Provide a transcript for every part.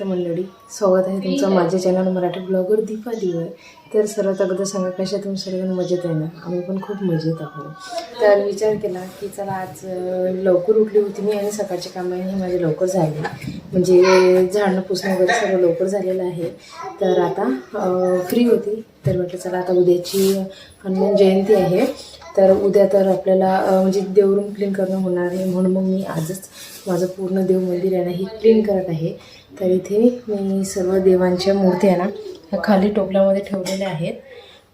मंडळी, स्वागत आहे तुमचं माझ्या चॅनल मराठी ब्लॉगर दीपा दिवय. तर सर्वात अगोदर सांगा कशा तुम्ही सर्वजण मजेत आहे ना. आम्ही पण खूप मजेत आहोत. तर विचार केला की चला आज लवकर उठली होती मी आणि सकाळचे कामही माझे लवकर झाले, म्हणजे झाडणं पुसणं वगैरे सर्व लवकर झालेलं आहे. तर आता फ्री होती तर म्हटलं चला आता उद्याची हनुमान जयंती आहे, तर उद्या तर आपल्याला म्हणजे देवरूम क्लीन करणं होणार आहे, म्हणून मग मी आजच माझं पूर्ण देव मंदिर आहे ना ही क्लीन करत आहे. तर इथे मी सर्व देवांच्या मूर्ती आहे ना ह्या खाली टोपल्यामध्ये ठेवलेल्या आहेत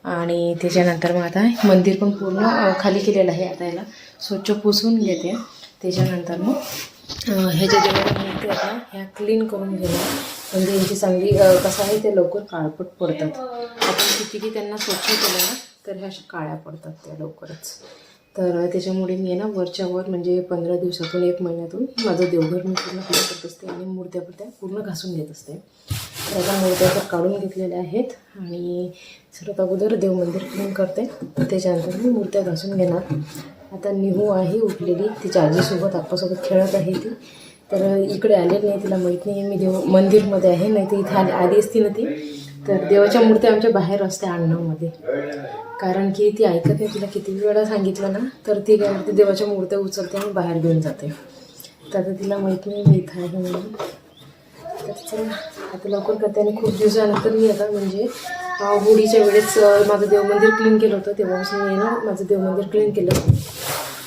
आणि त्याच्यानंतर मग आता मंदिर पण पूर्ण खाली केलेलं आहे. आता याला स्वच्छ पुसून घेते, त्याच्यानंतर मग ह्या ज्या देवाच्या मूर्ती आहेत ना ह्या क्लीन करून घेणार, म्हणजे यांची चांगली कसं आहे ते लवकर काळपट पडतात. आपण कितीही त्यांना स्वच्छ केलं ना तर ह्या अशा काळ्या पडतात त्या लवकरच. तर त्याच्यामुळे मी ना वरच्या वर म्हणजे 15 दिवसातून 1 महिन्यातून माझं देवघर मी पूर्ण क्लीन करत असते आणि मूर्त्या पण त्या पूर्ण घासून घेत असते. तर आता मूर्त्या तर काढून घेतलेल्या आहेत आणि सर्वात अगोदर देव मंदिर क्लीन करते, त्याच्यानंतर मी मूर्त्या घासून घेणार. आता निहू आहे उठलेली, तिच्या आजीसोबत आप्पासोबत खेळत आहे ती. तर इकडे आलेली नाही, तिला माहीत नाही आहे मी देव मंदिरमध्ये आहे, नाही तर इथे आली असती ना ती. तर देवाच्या मूर्त्या आमच्या बाहेर असते अंगणामध्ये, कारण की ती ऐकत नाही. तिला किती वेळा सांगितलं ना तर ती काय करते, देवाच्या मूर्त्या उचलते आणि बाहेर घेऊन जाते. तर आता तिला माहीत नाही मी इथं आहे म्हणून. तर चला आता लवकर करते. आणि खूप दिवसानंतर मी आता म्हणजे होळीच्या वेळेस माझं देवमंदिर क्लीन केलं होतं, तेव्हापासून मी ना माझं देवमंदिर क्लीन केलं होतं.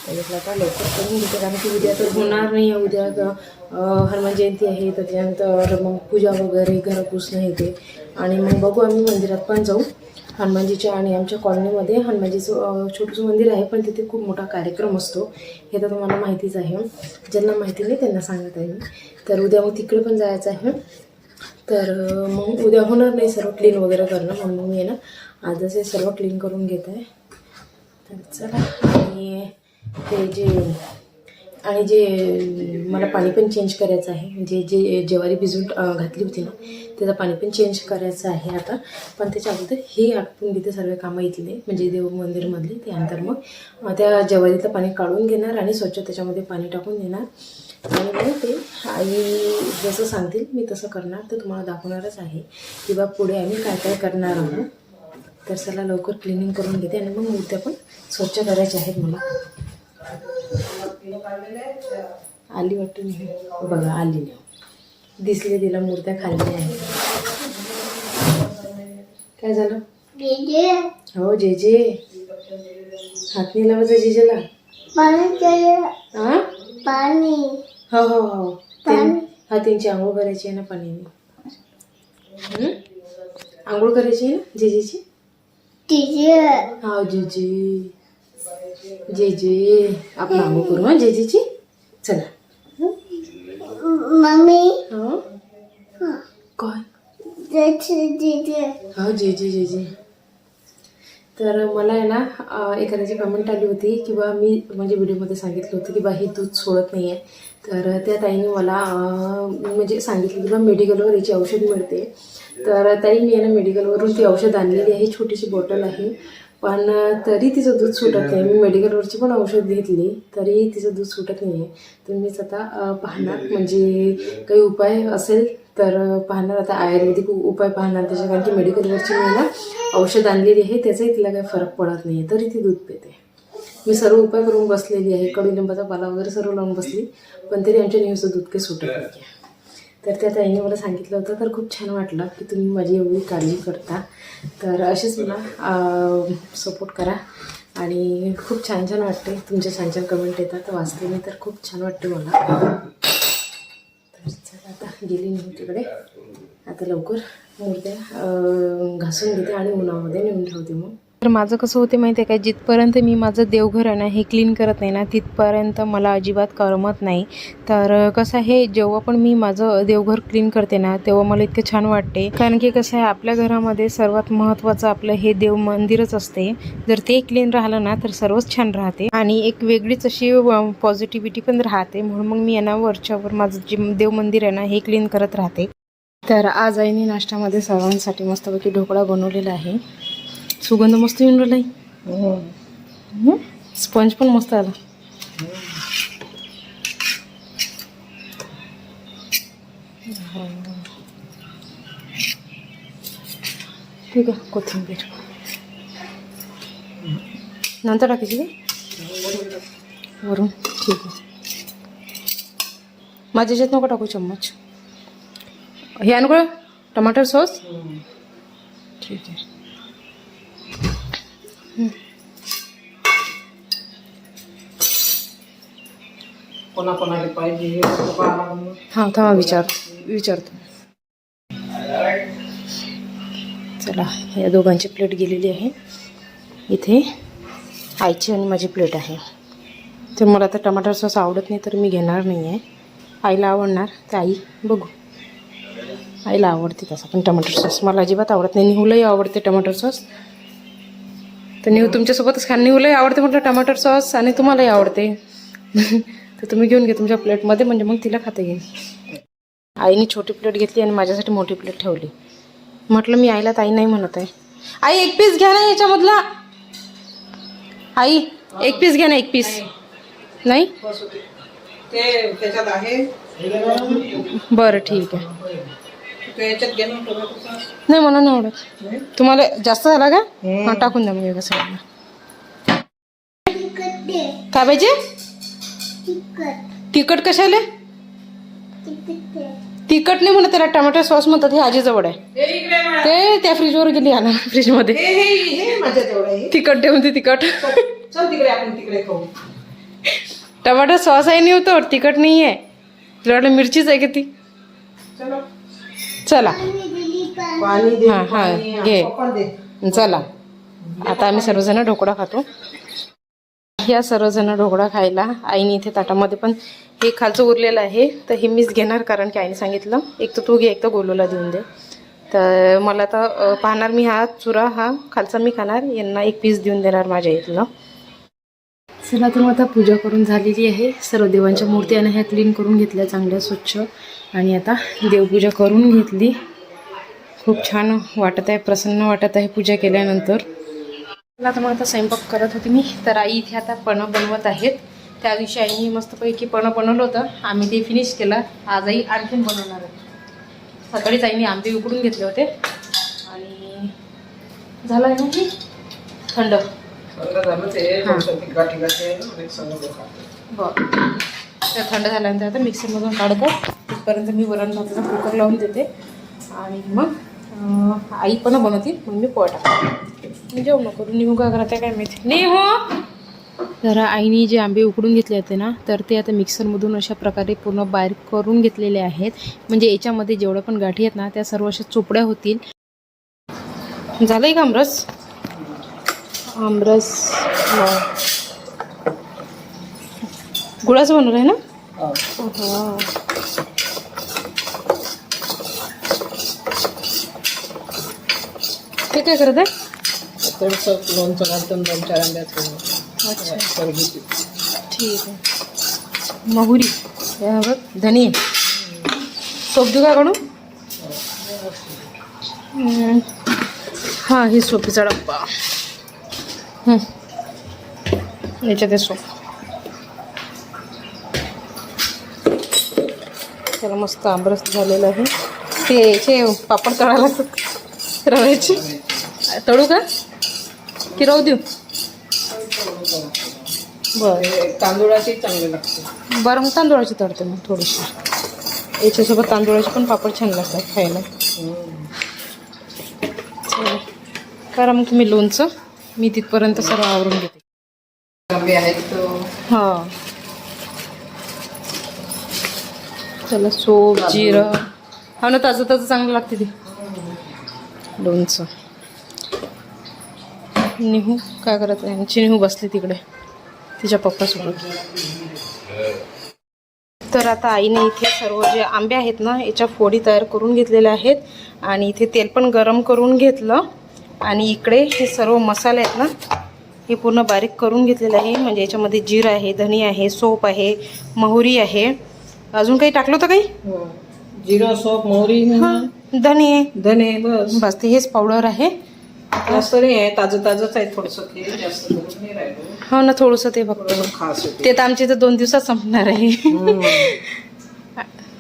त्याच्यातलं आता लवकर करून घेते, कारण की उद्या तर होणार नाही आहे. उद्या हनुमान जयंती आहे, तर त्याच्यानंतर मग पूजा वगैरे घरं पुसणं येते आणि मग बघू आम्ही मंदिरात पण जाऊ हनुमानजीच्या. आणि आमच्या कॉलनीमध्ये हनुमानजीचं छोटंसं मंदिर आहे, पण तिथे खूप मोठा कार्यक्रम असतो, हे तर तुम्हाला माहितीच आहे. ज्यांना माहिती नाही त्यांना सांगत आहे मी. तर उद्या मग तिकडे पण जायचं आहे. तर मग उद्या होणार नाही सर्व क्लीन वगैरे करणं, म्हणून मी ना आजच हे सर्व क्लीन करून घेत आहे. तर चला, आणि जे मला पाणी पण चेंज करायचं आहे, म्हणजे जे ज्वारी भिजून घातली होती ना त्याचं पाणी पण चेंज करायचं आहे आता. पण त्याच्या अगोदर हे आटपून घेते सर्व कामं इथले, म्हणजे देव मंदिरमधले. त्यानंतर मग त्या ज्वारीचं पाणी काढून घेणार आणि स्वच्छ त्याच्यामध्ये पाणी टाकून देणार. आणि मग ते आई जसं सांगतील मी तसं करणार, तर तुम्हाला दाखवणारच आहे की बा पुढे आम्ही काय काय करणार आहोत. तर चला लवकर क्लिनिंग करून घेते आणि मग मूर्त्या पण स्वच्छ करायच्या आहेत मला. आली वाटतं नाही, बघा आली नाही, दिसले तिला मूर्त्या खाल्ल्या आहेत. काय झालं? हो जे जे हात नाही लावायचा जेजेला. हां पाणी. हो हो हो हा त्यांची आंघोळ करायची आहे ना पाण्याने. आंघोळ करायची आहे ना जेजेची. हा जेजे जेजे आपण आंघोळ करू हा जेजेची. चला मम्मी. हो काय हो जेजे जेजे. तर मला आहे ना एखाद्याची कमेंट आली होती की बा मी म्हणजे व्हिडिओमध्ये सांगितलं होतं की बा ही दूध सोडत नाही आहे. तर त्या ताईने मला म्हणजे सांगितलं की बा मेडिकलवर याची औषध मिळते. तर ताई मी आहे ना मेडिकलवरून ती औषध आणलेली आहे, छोटीशी बॉटल आहे, पण तरी तिचं दूध सुटत नाही. मी मेडिकलवरची पण औषध घेतली तरी तिचं दूध सुटत नाही आहे. तर मीच आता पाहणार, म्हणजे काही उपाय असेल तर पाहणार. आता आयुर्वेदिक उपाय पाहणार त्याच्या, कारण की मेडिकलवरची मी ना औषध आणलेली आहे, त्याचाही तिला काही फरक पडत नाही आहे, तरी ती दूध पिते. मी सर्व उपाय करून बसलेली आहे, कडुलिंबाचा पाला वगैरे सर्व लावून बसली, पण तरी आमच्या निवचं दूध काही सुटत नाही. तर त्या ताईने मला सांगितलं होतं, तर खूप छान वाटलं की तुम्ही माझी एवढी काळजी करता. तर असेच मला सपोर्ट करा आणि खूप छान छान वाटते, तुमचे छान छान कमेंट येतात वाचते मी, तर खूप छान वाटते मला. तर चला आता गेली नाही तिकडे, आता लवकर मूर्त्या घासून घेते आणि उन्हामध्ये नेऊन ठेवते. मग तर माझं कसं होते माहिती आहे का, जिथपर्यंत मी माझं देवघर आहे ना हे क्लीन करत नाही ना तिथपर्यंत मला अजिबात करमत नाही. तर कसं आहे, जेव्हा पण मी माझं देवघर क्लीन करते ना तेव्हा मला इतकं छान वाटते, कारण की कसं आहे आपल्या घरामध्ये सर्वात महत्त्वाचं आपलं हे देव मंदिरच असते. जर ते क्लीन राहिलं ना तर सर्वच छान राहते आणि एक वेगळीच अशी पॉझिटिव्हिटी पण राहते. म्हणून मग मी यांना वरच्यावर माझं जे देव मंदिर आहे ना हे क्लीन करत राहते. तर आज आईने नाश्त्यामध्ये सर्वांसाठी मस्तपैकी ढोकळा बनवलेला आहे. सुगंध मस्त येऊन राहिला, स्पंज पण मस्त आला. ठीक आहे, कोथिंबीर नंतर टाकायची का वरून? ठीक आहे, माझ्या ह्याच्यात नको टाकू चम्मच. हे आणू का टमाटर सॉस? ठीक आहे. कोणाकोणाला पाहिजे हां थांबा विचारतो. चला, या दोघांची प्लेट गेलेली आहे. इथे आईची आणि माझी प्लेट आहे. तर मला आता टमाटर सॉस आवडत नाही तर मी घेणार नाही आहे. आईला आवडणार तर आई बघू. आईला आवडते तसं पण टमाटर सॉस, मला अजिबात आवडत नाही. निहूलाही आवडते टमाटर सॉस, तर निहू तुमच्यासोबतच खा. निहूलाही आवडते म्हटलं टमाटर सॉस आणि तुम्हालाही आवडते. तर तुम्ही घेऊन घ्या तुमच्या प्लेटमध्ये, म्हणजे मग तिला खाता येईल. आईने छोटी प्लेट घेतली आणि माझ्यासाठी मोठी प्लेट ठेवली. म्हटलं मी आईला ताई नाही म्हणत आहे. आई एक पीस घ्या ना याच्यामधला. आई एक पीस घ्या ना, एक पीस नाही. ते त्याच्यात आहे. बरं ठीक आहे. त्याच्यात घे ना टोमॅटो सॉस. नाही मला नाही आवडत. तुम्हाला जास्त झाला का? हां टाकून द्या मग कसं. तिखट दे. काय पाहिजे? तिखट. तिखट कशाला? तिखट दे. तिखट नाही म्हणत त्याला, टमाटर सॉस म्हणतात. हे आजीजवळ आहे. ते त्या फ्रीजवर गेली आणा, फ्रीजमध्ये. हे माझ्या जवळ आहे. तिखट ठेवून ते तिखट. चल तिकडे, आपण तिकडे खाऊ. टमाटर सॉस आहे नाही होतो, तिखट नाही आहे. तुला वाटलं मिरचीच आहे का ती? चलो चला पाणी दे. हां हां घे. पप्पा दे. चला आता आम्ही सर्वजण ढोकळा खातो. या सर्वजण ढोकळा खायला आईने इथे ताटामध्ये पण हे खालचं उरलेलं आहे, तर हे मीच घेणार कारण की आईने सांगितलं एक तर तू घे, एक तर गोलूला देऊन दे. तर मला आता पाहणार मी, हा चुरा हा खालचा मी खाणार, यांना एक पीस देऊन देणार माझ्या इथलं. चला तर मग आता पूजा करून झालेली आहे. सर्व देवांच्या मूर्ती आणि ह्या क्लीन करून घेतल्या चांगल्या स्वच्छ, आणि आता देवपूजा करून घेतली. खूप छान वाटत आहे, प्रसन्न वाटत आहे पूजा केल्यानंतर. आता मग आता स्वयंपाक करत होती मी, तर आई इथे आता पणं बनवत आहेत. त्या दिवशी आईने मस्तपैकी पणं बनवलं होतं, आम्ही ते फिनिश केलं. आज आई आणखीन बनवणार आहे. सकाळीच आईने आंबे उकडून घेतले होते आणि झालं आहे ना की थंड. झालं ते गाठी गाठी आहे ना, सगळं खातो. बरं, तर थंड झाल्यानंतर आता मिक्सरमधून काढतो. तिथपर्यंत मी वरण भाताचा कुकर लावून देते आणि मग आई पण बनवतील, मग मी पोळ्या टाकते. मी जेवण करून निघू का करते काय माहिती नाही. हो, तर आईने जे आंबे उकडून घेतले होते ना, तर ते आता मिक्सरमधून अशा प्रकारे पूर्ण बारीक करून घेतलेले आहेत. म्हणजे याच्यामध्ये जेवढ्या पण गाठी आहेत ना, त्या सर्व अशा चोपड्या होतील. झालं आहे का आमरस? आमरस गुळाचं बनवलं आहे ना? हा. ते काय करत आहे? थोडंसं लोणचं घालतो, 2-4 आंब्याचं. अच्छा ठीक आहे. मोहरी, हे बघ, धनी, सोप देऊ का काढून? हां ही सोपीचा डब्बा. याच्यात आहे सोप. त्याला मस्त आंबरस झालेलं आहे. ते पापड तळायला लागतात रव्याचे. तळू का की राहू देऊ? बरं, तांदूळाची चांगले लागते. बरं मग तांदूळाची तळते मग थोडीशी. याच्यासोबत तांदूळाचे पण पापड छान लागतात खायला. चला करा मग तुम्ही लोणचं, मी तिथपर्यंत सर्व आवरून घेते. आंबे आहेत. हां चला, सोप जिरं. हा ना, ताजं ताजं चांगलं लागते ते लोणचं. निहू काय करत आहे? आमची निहू बसली तिकडे तिच्या पप्पासोबत. तर आता आईने इथे सर्व जे आंबे आहेत ना, याच्या फोडी तयार करून घेतलेल्या आहेत आणि इथे तेल पण गरम करून घेतलं. आणि इकडे हे सर्व मसाले आहेत ना, हे पूर्ण बारीक करून घेतलेलं आहे. म्हणजे याच्यामध्ये जिरं आहे, धनी आहे, सोप आहे, मोहरी आहे. अजून काही टाकलं होतं काही? जिरं, सोप, मोहरी, धने आहे, धने, बस ते हेच पावडर आहे. जास्त नाही आहे, ताजं ताजंच आहे थोडंसं. ते जास्त करून नाही राहिलं. हो ना, थोडंसं ते फक्त खास ते तर आमच्या इथं 2 दिवसात संपणार आहे.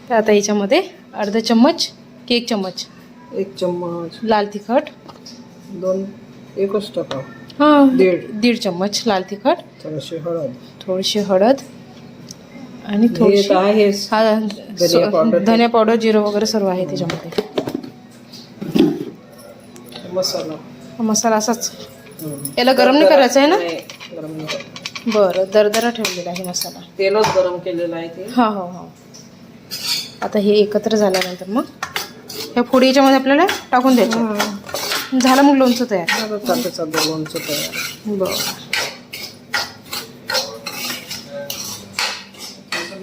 तर आता याच्यामध्ये अर्धा चम्मच की 1 चम्मच 1 चम्मच लाल तिखट, दोन एकच टाका. हां दीड. 1.5 चम्मच लाल तिखट, थोडीशी हळद. थोडीशी हळद आणि हे थोडीशी तर आहे हा पावडर. धनिया पावडर, जिरं वगैरे सर्व आहे त्याच्यामध्ये. मसाला. हा मसाला असाच याला गरम नाही करायचं आहे ना? नाही, गरम नाही करायचं. बरं दरदरा ठेवलेला आहे मसाला. तेलच गरम केलेलं आहे ते. हा हो हो. आता हे एकत्र झाल्यानंतर मग ह्या फोडी याच्यामध्ये आपल्याला टाकून द्यायचं. झालं मग लोणचं तयार. आता चालतं लोणचं तयार. बरं.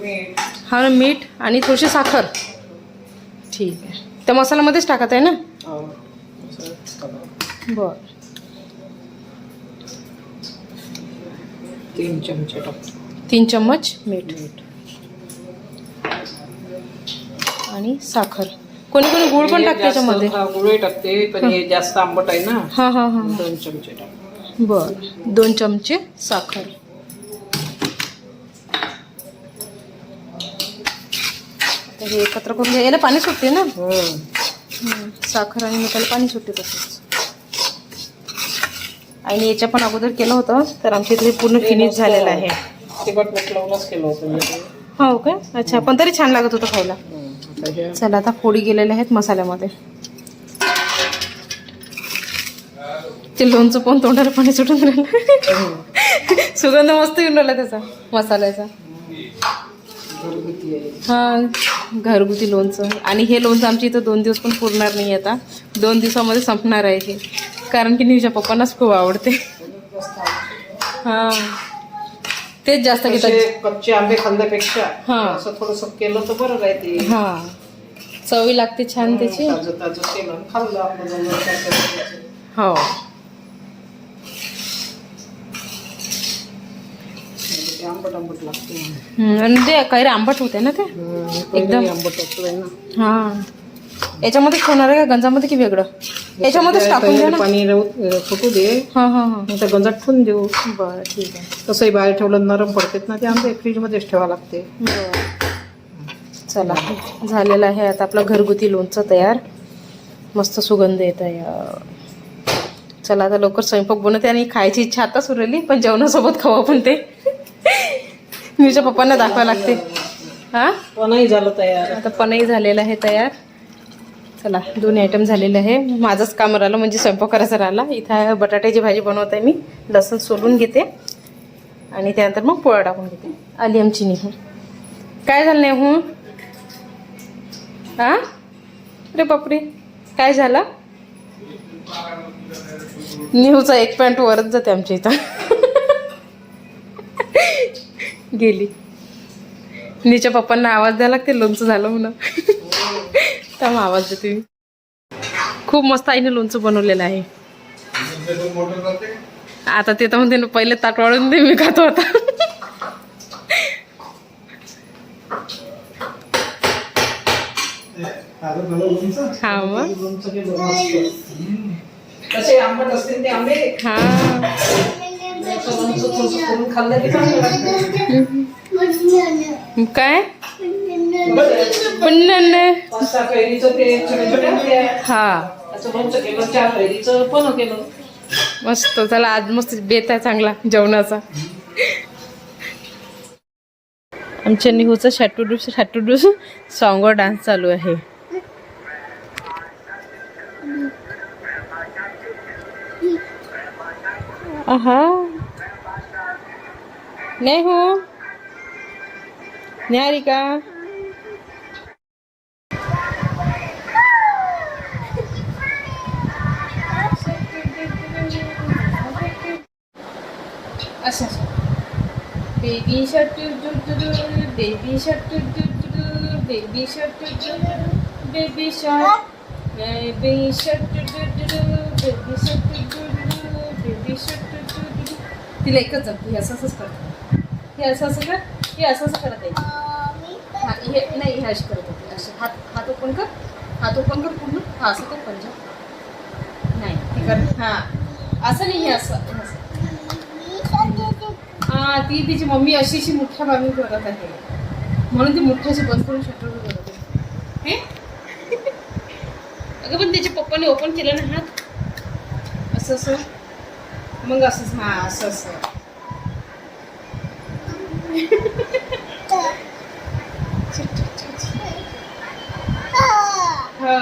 मीठ. हा मीठ आणि थोडीशी साखर. ठीक आहे. त्या मसाल्यामध्येच टाकत आहे ना? हो. मसाला टाका. बरं. 3 चमचे टाकतो. 3 चम्मच मीठ आणि साखर. कोणी कोणी गुळ पण टाकते त्याच्यामध्ये. हा गुळही टाकते, पण हे जास्त आंबट आहे ना. हां हां हां. 2 चमचे टाक. बरं 2 चमचे साखर. आता हे एकत्र करून घ्या. याला पाणी सुटते ना? साखर आणि मिठाला पाणी सुटते तसंच. आणि याच्या पण अगोदर केलं होतं तर आमच्या इथे पूर्ण फिनिश झालेलं आहे. तिखट मीठ लावूनच केलं होतं. हो काय? अच्छा. पण तरी छान लागत होतं खायला. चला आता फोडी गेलेल्या आहेत मसाल्यामध्ये. ते लोणचं पण तोंडाला पाणी सुटून राहिलं. सुगंध मस्त येऊन राहिला त्याचा मसाल्याचा. हा घरगुती लोणचं. आणि हे लोणचं आमच्या इथं 2 दिवस पण पुरणार नाही. आता 2 दिवसामध्ये संपणार आहे हे, कारण की निवच्या पप्पांनाच खूप आवडते. हा तेच जास्त घेतात. कच्चे आंबे खाल्ल्यापेक्षा हा. असं थोडंसं केलं तर बरं राहते. हा चवी लागते छान त्याची. ताजं ताजं केलं खाल्लं आपण. हो आंबट आंबट लागते. आणि ते काही आंबट होते ना ते एकदम आंबट होतं ना. हा. याच्यामध्येच होणार आहे का गंजामध्ये की वेगळं? याच्यामध्येच टाकून द्या ना. पाणी फुटू दे. हां हां हां. मग त्या गंजात ठेवून देऊ. बरं ठीक आहे. तसंही बाहेर ठेवलं नरम पडतात ना ते आंबे. फ्रीजमध्येच ठेवावं लागते. बरं. चला झालेलं आहे आता आपलं घरगुती लोणचं तयार. मस्त सुगंध येत आहे. चला आता लवकर स्वयंपाक बनवते आणि खायची इच्छा आता सुरली, पण जेवणासोबत खाऊ आपण ते. मीच्या पप्पांना दाखवावं लागते. हां पणही झालं तयार. आता पणही झालेलं आहे तयार. चला 2 आयटम झालेले आहे. माझंच काम राहिलं म्हणजे स्वयंपाक करायचा राहिला. इथं बटाट्याची भाजी बनवत आहे मी. लसूण सोलून घेते आणि त्यानंतर मग पोळा टाकून घेते. आली आमची निहू. काय झालं नेहू? हां अरे बापरे काय झालं? निहूचा एक पॅन्ट वरच जाते आमच्या इथं. गेली. नीच्या पप्पांना आवाज द्यायला लागते लोणचं झालं म्हणून. तर आवाज देते मी. खूप मस्त आईने लोणचं बनवलेलं आहे. आता ते तर म्हणते पहिले ताट वाढून दे, मी खातो आता. हा मग कसे आंबट असतील ते आंबे. हा खाल्लं की चांगलं लागतं. काय पण 5-6 कैरीचं ते छोटे छोटे आंबे आहे. हा असं लोणचं केलं. 4 कैरीचं पण केलं. मस्त. चला आज मस्त बेत आहे चांगला जेवणाचा. आमच्या निहूचा शाटूडू सॉंगवर डान्स चालू आहे. आहा नेहू न्यारिका. अच्छा baby shirt baby shirt baby shirt baby shirt baby shirt baby shirt baby shirt. तिला एकच जमते. हे असं असंच करत. हे असं असं कर. हे असं असं करत आहे. हा हे नाही हे अशी करत होते. असे हात ओपन कर. हात ओपन कर पूर्ण. हा असं कर पंजा. नाही हे कर. हां असं नाही. हे असं असं. हा ती तिची मम्मी अशी मोठ्या बाजून करत आहे म्हणून ती मोठ्याशी बंद करून शटर करत आहे. अगं पण त्याच्या पप्पाने ओपन केलं ना हात. असं असं मग असंच. हा असं असं. हो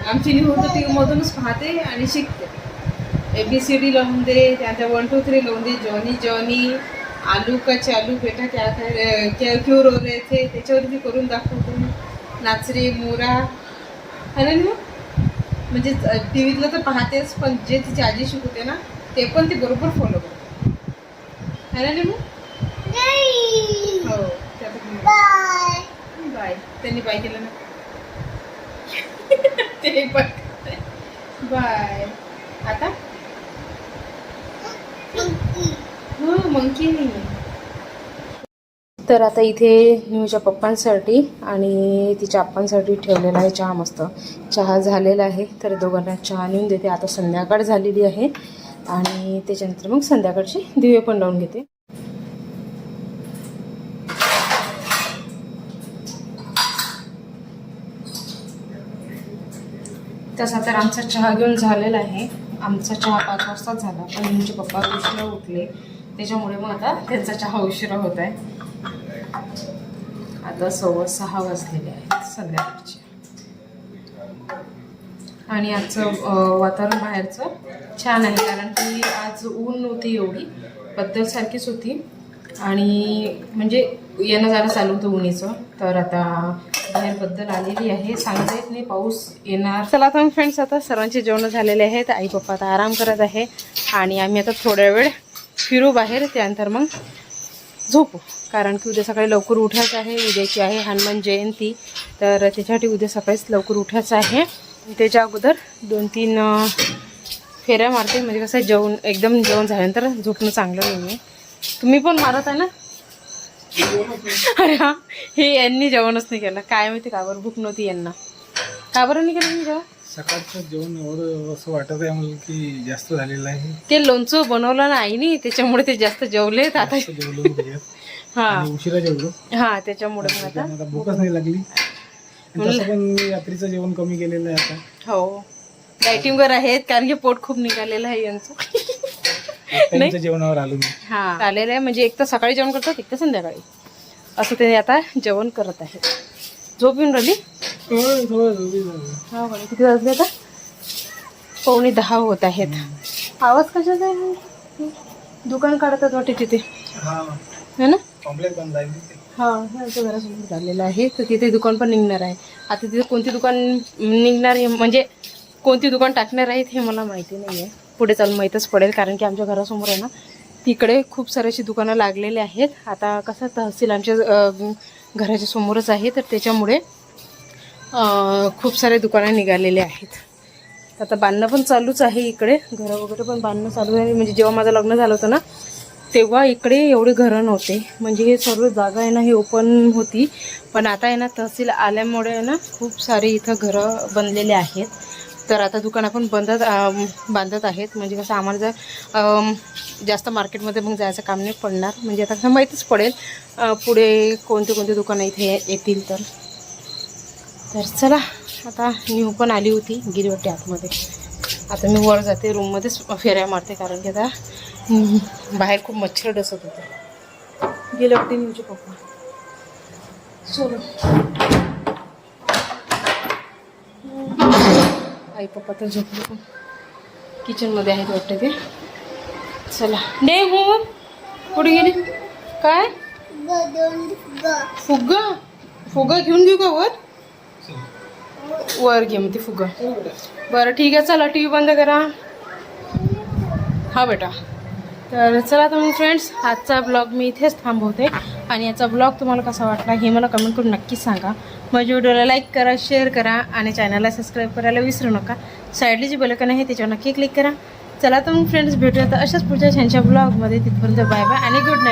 आमची निहू तर टी मधूनच पाहते आणि शिकते. ABCD लावून दे, त्यानंतर 1 2 3 लावून दे. जॉनी जॉनी, आलू का चालू बेटा क्या क्या क्यों रो रहे थे, त्याच्यावरती करून दाखवतो. नाच रे मोरा है ना निहू? म्हणजे टी व्हीतलं तर पाहतेच, पण जे तिची आजी शिकवते ना ते पण ती बरोबर फॉलो करते है ना निहू? हो बाय. बाय. त्यांनी बाय केलं ना. ते पण बाय. आता हो मंकी नाही. तर आता इथे निहूच्या पप्पांसाठी आणि तिच्या आप्पांसाठी ठेवलेला आहे चहा. मस्त चहा झालेला आहे. तर दोघांना चहा नेऊन देते. आता संध्याकाळ झालेली आहे आणि त्याच्यानंतर मग संध्याकाळचे दिवे पण लावून घेते. तसा तर आमचा चहा घेऊन झालेला आहे. आमचा चहा 5 वाजताच झाला, पण निहूचे पप्पा उशिरा उठले त्याच्यामुळे मग आता त्यांचा चहा उशिरा होत आहे. आता 6:15 वाजलेले आहेत संध्याकाळचे. आणि आजचं वातावरण बाहेरचं छान आहे, कारण की आज ऊन नव्हती एवढी, बद्दलसारखीच होती आणि म्हणजे येणं जाणं चालू होतं उन्हीचं. तर आता बाहेर बद्दल आलेली आहे, सांगता येत नाही पाऊस येणार. चला आता फ्रेंड्स, आता सर्वांचे जेवण झालेले आहेत. आई पप्पा आता आराम करत आहे आणि आम्ही आता थोड्या वेळ फिरू बाहेर, त्यानंतर मग झोपू. कारण की उद्या सकाळी लवकर उठायचं आहे. उद्याची आहे हनुमान जयंती, तर त्याच्यासाठी उद्या सकाळीच लवकर उठायचं आहे. त्याच्या अगोदर 2-3 फेऱ्या मारते, म्हणजे कसं जेवण एकदम जेवण झाल्यानंतर झोपणं चांगलं नाही आहे. तुम्ही पण मारत आहे ना? अरे हा, हे यांनी जेवणच नाही केलं, काय माहिती का बरं, भूक नव्हती यांना. का बरं नाही केलं मी जेवण? सकाळचं जेवण एवढं असं वाटत आहे मला की जास्त झालेलं आहे. ते लोणचं बनवलं ना आईनी, त्याच्यामुळे ते जास्त जेवलेत आता. जेवलो त्याच्यात हा आणि उशिरा जेवलो. हा त्याच्यामुळे मग आता आता भूकच नाही लागली. तसं पण मी रात्रीचं जेवण कमी केलेलं आहे आता. हो डायटिंगवर आहेत, कारण की पोट खूप निघालेलं आहे यांचं. टाइमच्या जेवणावर आलो मी. हा आलेलं आहे, म्हणजे एक तर सकाळी जेवण करतात, एक तर संध्याकाळी, असं ते आता जेवण करत आहेत. झोप येऊन राहिली? हा बरं. किती वाजले आता? 9:45 होत आहेत. आवाज कशाचा आहे? दुकान काढतात वाटते तिथे, है ना? कॉम्प्लेक्स बंद आहे. हा आमच्या घरासमोर झालेलं आहे, तर तिथे दुकान पण निघणार आहे. आता तिथे कोणती दुकान निघणार आहे, म्हणजे कोणती दुकान टाकणार आहेत हे मला माहिती नाही आहे. पुढे चालून माहीतच पडेल, कारण की आमच्या घरासमोर आहे ना, तिकडे खूप सारे अशी दुकानं लागलेले आहेत. आता कसं तहसील आमच्या घराच्या समोरच आहे, तर त्याच्यामुळे खूप सारे दुकानं निघालेले आहेत. आता बांधणं पण चालूच आहे इकडे, घरं वगैरे पण बांधणं चालू आहे. म्हणजे जेव्हा माझं लग्न झालं होतं ना, तेव्हा इकडे एवढे घरं नव्हते, म्हणजे हे सर्व जागा आहे ना ही ओपन होती. पण आता आहे ना तहसील आल्यामुळे आहे ना खूप सारे इथं घरं बनलेले आहेत. तर आता दुकानं पण बांधत आहेत, म्हणजे कसं आम्हाला जर जास्त मार्केटमध्ये मग जायचं काम नाही पडणार. म्हणजे आता माहीतच पडेल पुढे कोणते कोणते दुकानं इथे येतील. तर चला, आता निहू पण आली होती, गेली वाटते आतमध्ये. आता मी वर जाते, रूममध्येच फेऱ्या मारते, कारण की आता बाहेर खूप मच्छर डसत होते. गेले वाटते निहूचे पप्पा. चलो आई पप्पा तर झोपले, किचनमध्ये आहेत वाटते ते. चला ने हो, कुठे गेली? काय फुगा? फुगा घेऊन घेऊ का वर घे मग ती फुगा. बरं ठीक आहे, चला टी व्ही बंद करा. हा बेटा. तर चला तर मग फ्रेंड्स, आजचा ब्लॉग मी इथेच थांबवते. आणि याचा ब्लॉग तुम्हाला कसा वाटला हे मला कमेंट करून नक्कीच सांगा. माझ्या व्हिडिओला लाईक करा, शेअर करा आणि चॅनलला सबस्क्राईब करायला विसरू नका. साईडली जी बेल आयकॉन आहे त्याच्यावर नक्की क्लिक करा. चला तर मग फ्रेंड्स, भेटूया तर अशाच पुढच्या छानच्या ब्लॉगमध्ये. तिथपर्यंत बाय बाय आणि गुड नाईट.